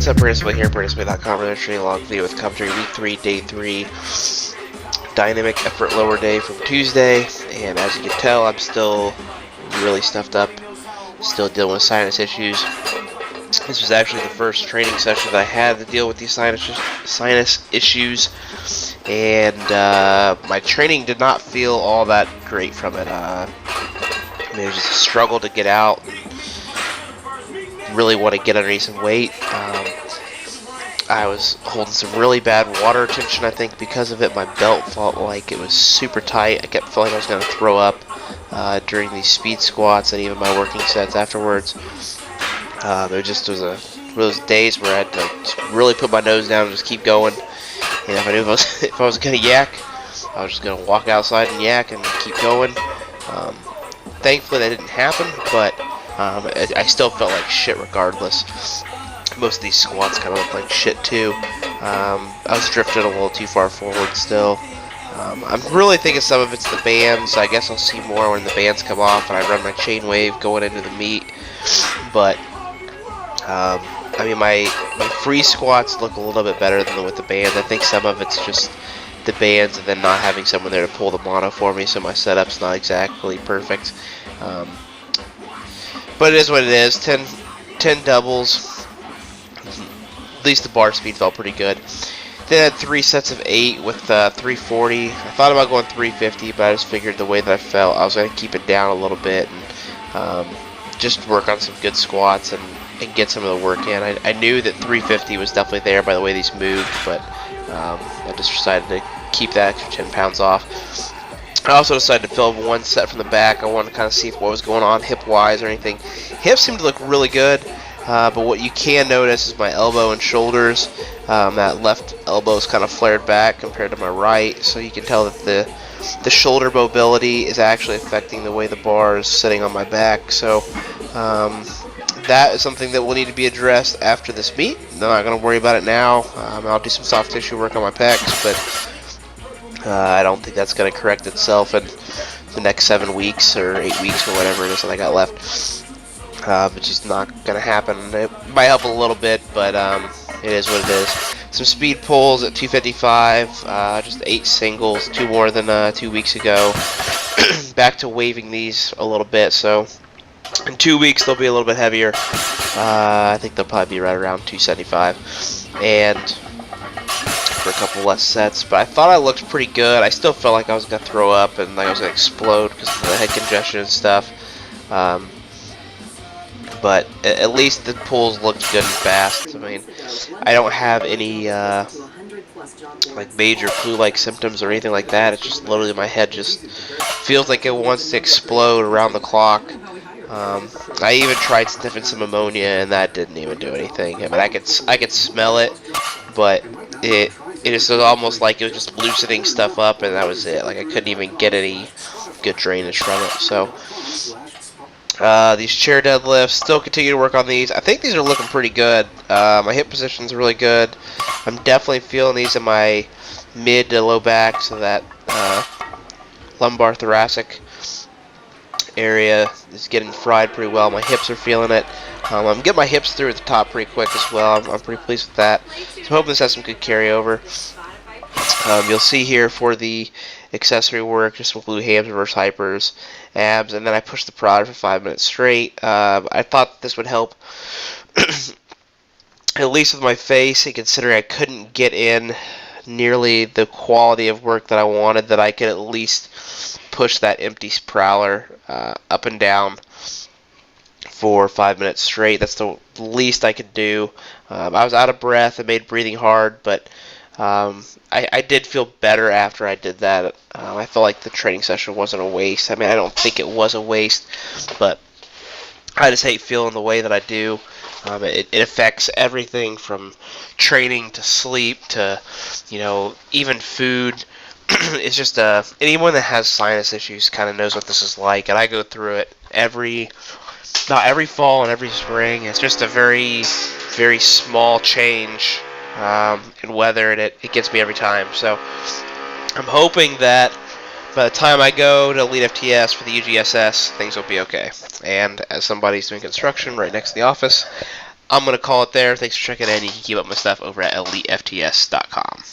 up, Smitley here, Smitley.com, another training log video with commentary week 3, day 3, dynamic effort lower day from Tuesday, and as you can tell, I'm still really stuffed up, still dealing with sinus issues. This was actually the first training session that I had to deal with these sinus issues, and my training did not feel all that great from it. It was just a struggle to get out. Really want to get underneath some weight. I was holding some really bad water retention, I think, because of it. My belt felt like it was super tight. I kept feeling I was going to throw up during these speed squats and even my working sets afterwards. It just was one of those days where I had to really put my nose down and just keep going. And if I knew if I was going to yak, I was just going to walk outside and yak and keep going. Thankfully that didn't happen, but I still felt like shit regardless. Most of these squats kind of look like shit too. I was drifting a little too far forward still. I'm really thinking some of it's the bands. I guess I'll see more when the bands come off and I run my chain wave going into the meet. But I mean, my free squats look a little bit better than with the bands. I think some of it's just the bands and then not having someone there to pull the mono for me, so my setup's not exactly perfect. But it is what it is. 10 doubles. At least the bar speed felt pretty good. Then I had 3 sets of 8 with 340. I thought about going 350, but I just figured the way that I felt, I was going to keep it down a little bit and just work on some good squats and get some of the work in. I knew that 350 was definitely there by the way these moved, but I just decided to keep that extra 10 pounds off. I also decided to film one set from the back. I wanted to kind of see what was going on hip-wise or anything. Hips seemed to look really good, but what you can notice is my elbow and shoulders. That left elbow is kind of flared back compared to my right, so you can tell that the shoulder mobility is actually affecting the way the bar is sitting on my back. So that is something that will need to be addressed after this meet. I'm not going to worry about it now. I'll do some soft tissue work on my pecs, but I don't think that's going to correct itself in the next 7 weeks or 8 weeks or whatever it is that I got left. It's just not going to happen. It might help a little bit, but it is what it is. Some speed pulls at 255, just 8 singles, 2 more than 2 weeks ago. Back to waving these a little bit, so in 2 weeks they'll be a little bit heavier. I think they'll probably be right around 275, and for a couple less sets. But I thought I looked pretty good. I still felt like I was going to throw up and like I was going to explode because of the head congestion and stuff. But at least the pulls looked good and fast. I mean, I don't have any like major flu-like symptoms or anything like that. It's just literally my head just feels like it wants to explode around the clock. I even tried sniffing some ammonia and that didn't even do anything. I mean, I could smell it, but it is almost like it was just loosening stuff up and that was it. Like I couldn't even get any good drainage from it. So these chair deadlifts, still continue to work on these. I think these are looking pretty good. My hip position's really good. I'm definitely feeling these in my mid to low back, so that lumbar thoracic area is getting fried pretty well. My hips are feeling it. I'm getting my hips through at the top pretty quick as well. I'm pretty pleased with that. So I hope this has some good carryover. You'll see here for the accessory work, just some glute hams, reverse hypers, abs, and then I pushed the prod for 5 minutes straight. I thought this would help, at least with my face, and considering I couldn't get in nearly the quality of work that I wanted, that I could at least push that empty prowler up and down for 5 minutes straight. That's the least I could do. I was out of breath. It made breathing hard, but I did feel better after I did that. I felt like the training session wasn't a waste. I mean, I don't think it was a waste, but I just hate feeling the way that I do. It affects everything from training to sleep to, even food. It's just anyone that has sinus issues kind of knows what this is like, and I go through it not every fall and every spring. It's just a very, very small change in weather, and it gets me every time. So I'm hoping that by the time I go to Elitefts for the UGSS, things will be okay. And as somebody's doing construction right next to the office, I'm going to call it there. Thanks for checking in. You can keep up my stuff over at elitefts.com.